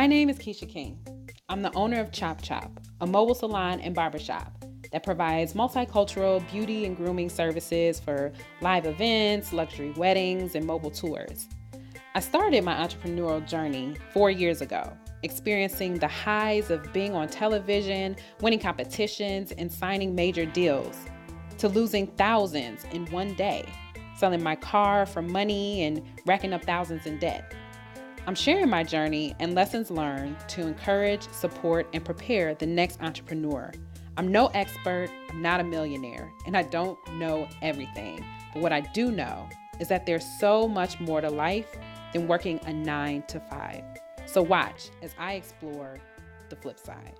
My name is Kesia King. I'm the owner of Chop Chop, a mobile salon and barbershop that provides multicultural beauty and grooming services for live events, luxury weddings, and mobile tours. I started my entrepreneurial journey 4 years ago, experiencing the highs of being on television, winning competitions, and signing major deals, to losing thousands in one day, selling my car for money and racking up thousands in debt. I'm sharing my journey and lessons learned to encourage, support, and prepare the next entrepreneur. I'm no expert, I'm not a millionaire, and I don't know everything. But what I do know is that there's so much more to life than working a 9 to 5. So watch as I explore the flip side.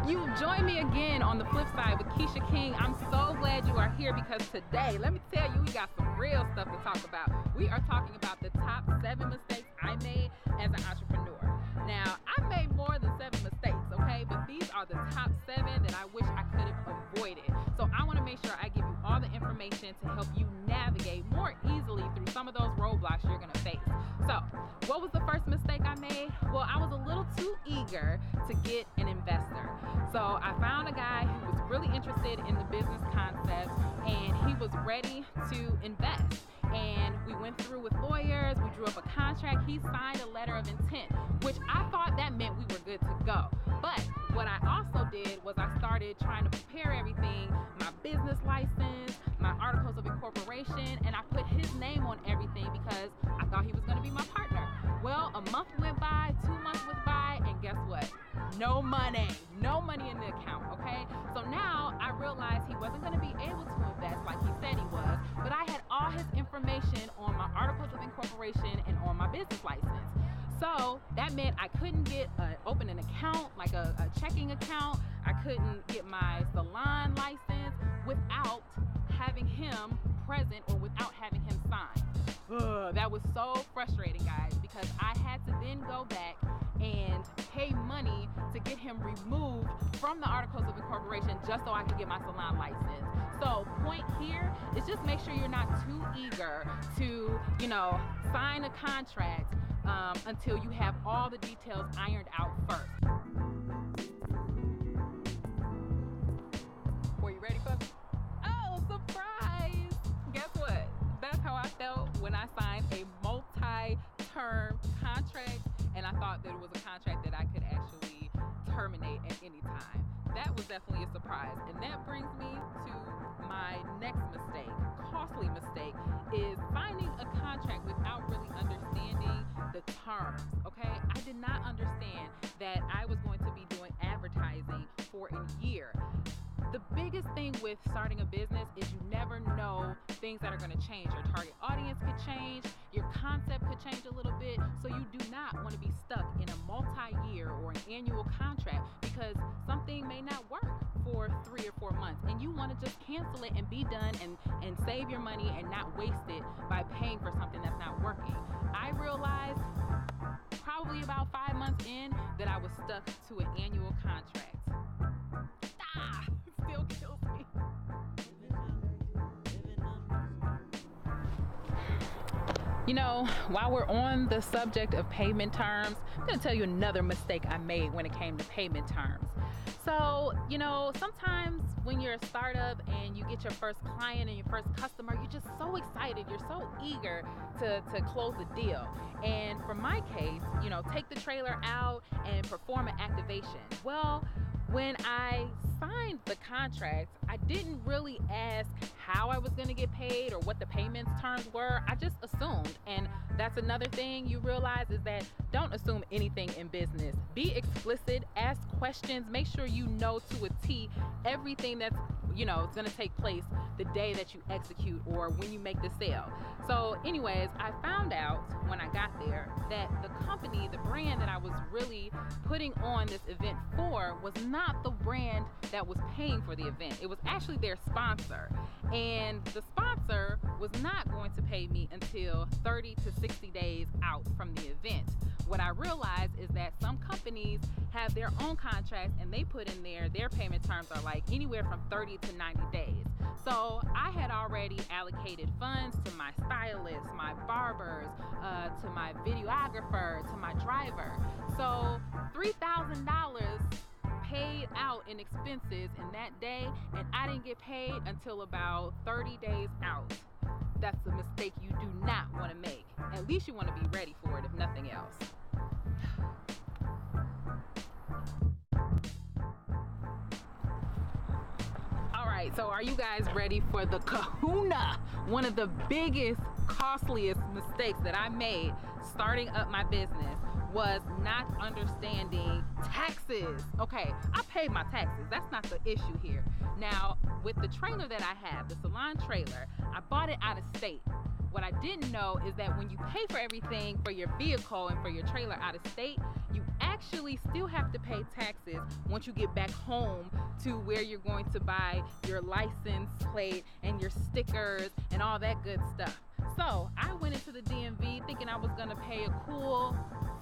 You join me again on the flip side with Kesia King. I'm so glad you are here because today, let me tell you, we got some real stuff to talk about. We are talking about the top 7 mistakes I made as an entrepreneur. Now, I've made more than 7 mistakes, okay? But these are the top 7 that I wish I could have avoided. So I want to make sure I give you all the information to help you navigate more easily through some of those roadblocks you're going to face. So, what was the first mistake I made? Well, I was a little too eager to get an investor. So I found a guy who was really interested in the business concept and he was ready to invest. And we went through with lawyers, we drew up a contract, he signed a letter of intent, which I thought that meant we were good to go. But what I also did was I started trying to prepare everything, my business license, my articles of incorporation, and I put his name on everything because I thought he was going to be my partner. Well, a month went by, 2 months went by, and guess what? No money in the account, okay? So now I realized he wasn't going to be able to invest like he said he was, but I had all his information on my articles of incorporation and on my business license. So that meant I couldn't open an account, like a checking account. I couldn't get my salon license without having him present or without having him sign. That was so frustrating, guys, because I had to then go back and pay money to get him removed from the articles of incorporation just so I could get my salon license. So point here is just make sure you're not too eager to, sign a contract until you have all the details ironed out first. Were you ready, folks? Oh, surprise! Guess what? That's how I felt when I signed a multi-term contract, and I thought that it was a contract that I could actually terminate at any time. That was definitely a surprise. And that brings me to my next mistake, costly mistake, is signing a contract without really understanding the terms, okay? I did not understand that I was going to be doing advertising for a year. The biggest thing with starting a business is you never know things that are going to change. Your target audience could change, your concept could change a little bit, so you do not want to be stuck in a multi-year or an annual contract because something may not work for 3 or 4 months and you want to just cancel it and be done and save your money and not waste it by paying for something that's not working. I realized probably about 5 months in that I was stuck to an annual contract. Still kills me. While we're on the subject of payment terms, I'm going to tell you another mistake I made when it came to payment terms. So, sometimes when you're a startup and you get your first client and your first customer, you're just so excited. You're so eager to close the deal. And for my case, take the trailer out and perform an activation. Well, when I signed the contract, I didn't really ask how I was going to get paid or what the payments terms were. I just assumed. And that's another thing you realize is that don't assume anything in business. Be explicit, ask questions, make sure you know to a T everything that's it's going to take place the day that you execute or when you make the sale. So anyways, I found out when I got there that the company, the brand that I was really putting on this event for was not the brand that was paying for the event. It was actually their sponsor. And the sponsor was not going to pay me until 30 to 60 days out from the event. What I realized is that some companies have their own contracts and they put in there, their payment terms are like anywhere from 30 to 90 days. So I had already allocated funds to my stylist, my barbers, to my videographer, to my driver. So $3,000 paid out in expenses in that day, and I didn't get paid until about 30 days out. That's a mistake you do not want to make. At least you want to be ready for it, if nothing else. All right, so are you guys ready for the kahuna? One of the biggest, costliest mistakes that I made starting up my business was not understanding taxes. Okay, I paid my taxes. That's not the issue here. Now, with the trailer that I have, the Salon trailer, I bought it out of state. What I didn't know is that when you pay for everything for your vehicle and for your trailer out of state, you actually still have to pay taxes once you get back home to where you're going to buy your license plate and your stickers and all that good stuff. So I went into the DMV thinking I was gonna pay a cool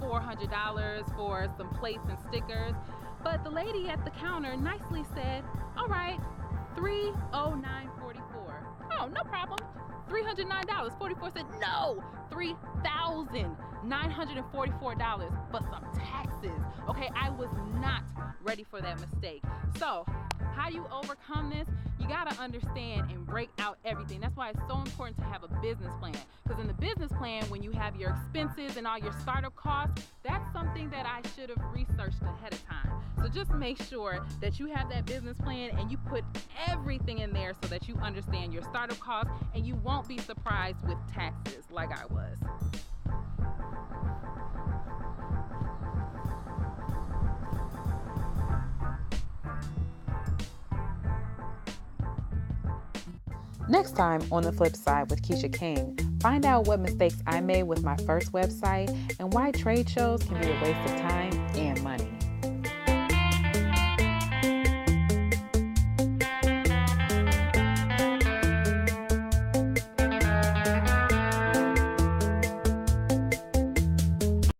$400 for some plates and stickers, but the lady at the counter nicely said, all right, $309.44. Oh, no problem. $309.44. No, $3,944, but some taxes. Okay, I was not ready for that mistake. So how do you overcome this? You gotta understand and break out everything. That's why it's so important to have a business plan. Because in the business plan, when you have your expenses and all your startup costs, that's something that I should have researched ahead of time. So just make sure that you have that business plan and you put everything in there so that you understand your startup costs and you won't be surprised with taxes like I was. Next time on The Flip Side with Kesia King, find out what mistakes I made with my first website and why trade shows can be a waste of time and money.